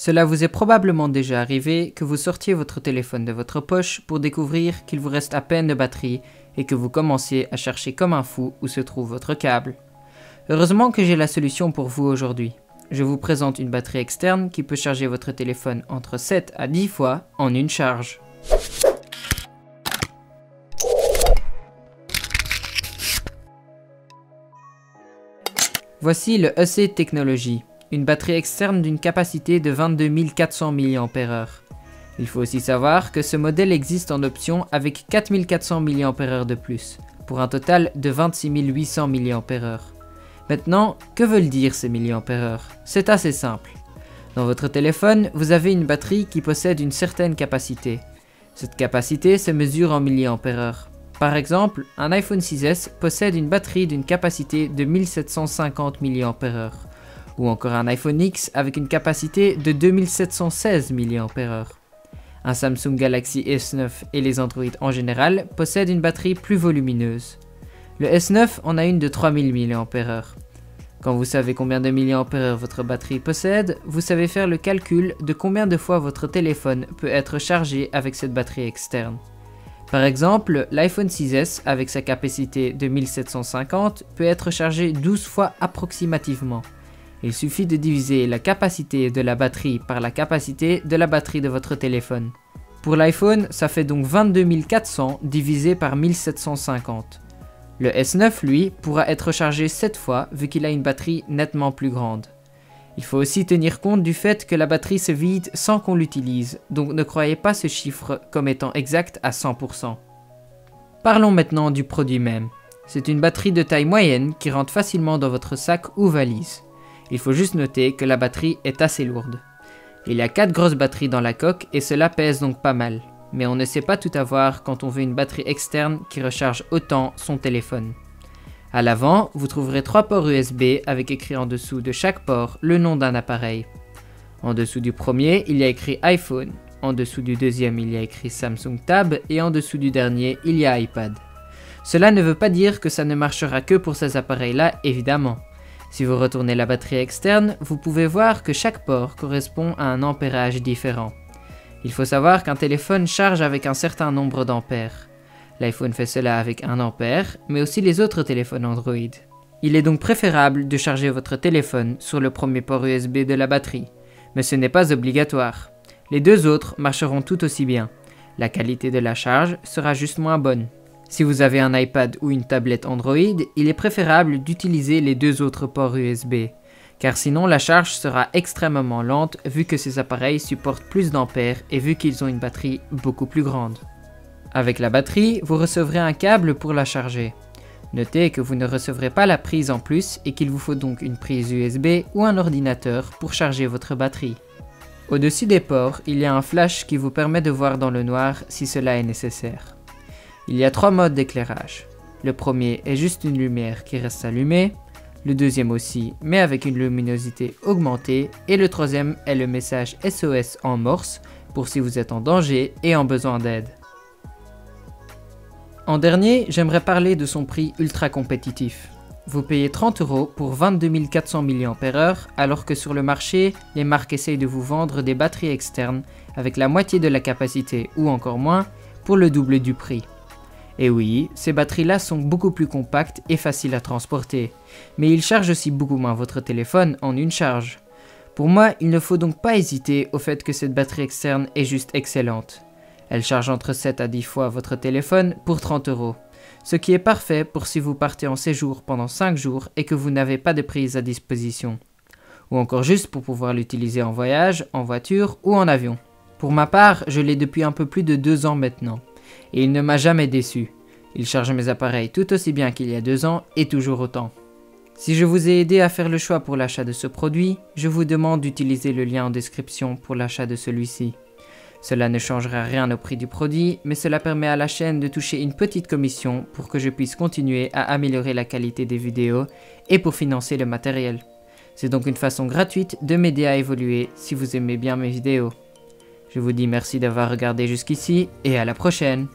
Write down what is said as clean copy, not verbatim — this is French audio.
Cela vous est probablement déjà arrivé que vous sortiez votre téléphone de votre poche pour découvrir qu'il vous reste à peine de batterie et que vous commenciez à chercher comme un fou où se trouve votre câble. Heureusement que j'ai la solution pour vous aujourd'hui. Je vous présente une batterie externe qui peut charger votre téléphone entre 7 à 10 fois en une charge. Voici le EC Technology, une batterie externe d'une capacité de 22 400 mAh. Il faut aussi savoir que ce modèle existe en option avec 4400 mAh de plus, pour un total de 26 800 mAh. Maintenant, que veulent dire ces milliampères-heure? C'est assez simple. Dans votre téléphone, vous avez une batterie qui possède une certaine capacité. Cette capacité se mesure en milliampères-heure. Par exemple, un iPhone 6S possède une batterie d'une capacité de 1750 mAh, ou encore un iPhone X avec une capacité de 2716 mAh. Un Samsung Galaxy S9 et les Android en général possèdent une batterie plus volumineuse. Le S9 en a une de 3000 mAh. Quand vous savez combien de mAh votre batterie possède, vous savez faire le calcul de combien de fois votre téléphone peut être chargé avec cette batterie externe. Par exemple, l'iPhone 6S avec sa capacité de 1750 peut être chargé 12 fois approximativement. Il suffit de diviser la capacité de la batterie par la capacité de la batterie de votre téléphone. Pour l'iPhone, ça fait donc 22 400 divisé par 1750. Le S9, lui, pourra être chargé 7 fois vu qu'il a une batterie nettement plus grande. Il faut aussi tenir compte du fait que la batterie se vide sans qu'on l'utilise, donc ne croyez pas ce chiffre comme étant exact à 100%. Parlons maintenant du produit même. C'est une batterie de taille moyenne qui rentre facilement dans votre sac ou valise. Il faut juste noter que la batterie est assez lourde. Il y a 4 grosses batteries dans la coque et cela pèse donc pas mal. Mais on ne sait pas tout avoir quand on veut une batterie externe qui recharge autant son téléphone. À l'avant, vous trouverez 3 ports USB avec écrit en dessous de chaque port le nom d'un appareil. En dessous du premier, il y a écrit iPhone, en dessous du deuxième, il y a écrit Samsung Tab et en dessous du dernier, il y a iPad. Cela ne veut pas dire que ça ne marchera que pour ces appareils-là, évidemment. Si vous retournez la batterie externe, vous pouvez voir que chaque port correspond à un ampérage différent. Il faut savoir qu'un téléphone charge avec un certain nombre d'ampères. L'iPhone fait cela avec 1 ampère, mais aussi les autres téléphones Android. Il est donc préférable de charger votre téléphone sur le premier port USB de la batterie, mais ce n'est pas obligatoire. Les deux autres marcheront tout aussi bien. La qualité de la charge sera juste moins bonne. Si vous avez un iPad ou une tablette Android, il est préférable d'utiliser les deux autres ports USB, car sinon la charge sera extrêmement lente vu que ces appareils supportent plus d'ampères et vu qu'ils ont une batterie beaucoup plus grande. Avec la batterie, vous recevrez un câble pour la charger. Notez que vous ne recevrez pas la prise en plus et qu'il vous faut donc une prise USB ou un ordinateur pour charger votre batterie. Au-dessus des ports, il y a un flash qui vous permet de voir dans le noir si cela est nécessaire. Il y a 3 modes d'éclairage. Le premier est juste une lumière qui reste allumée, le deuxième aussi, mais avec une luminosité augmentée, et le troisième est le message SOS en morse pour si vous êtes en danger et en besoin d'aide. En dernier, j'aimerais parler de son prix ultra compétitif. Vous payez 30 € pour 22 400 mAh alors que sur le marché, les marques essayent de vous vendre des batteries externes avec la moitié de la capacité ou encore moins pour le double du prix. Et oui, ces batteries-là sont beaucoup plus compactes et faciles à transporter, mais ils chargent aussi beaucoup moins votre téléphone en une charge. Pour moi, il ne faut donc pas hésiter au fait que cette batterie externe est juste excellente. Elle charge entre 7 à 10 fois votre téléphone pour 30 €, ce qui est parfait pour si vous partez en séjour pendant 5 jours et que vous n'avez pas de prise à disposition. Ou encore juste pour pouvoir l'utiliser en voyage, en voiture ou en avion. Pour ma part, je l'ai depuis un peu plus de 2 ans maintenant, et il ne m'a jamais déçu. Il charge mes appareils tout aussi bien qu'il y a 2 ans et toujours autant. Si je vous ai aidé à faire le choix pour l'achat de ce produit, je vous demande d'utiliser le lien en description pour l'achat de celui-ci. Cela ne changera rien au prix du produit, mais cela permet à la chaîne de toucher une petite commission pour que je puisse continuer à améliorer la qualité des vidéos et pour financer le matériel. C'est donc une façon gratuite de m'aider à évoluer si vous aimez bien mes vidéos. Je vous dis merci d'avoir regardé jusqu'ici et à la prochaine.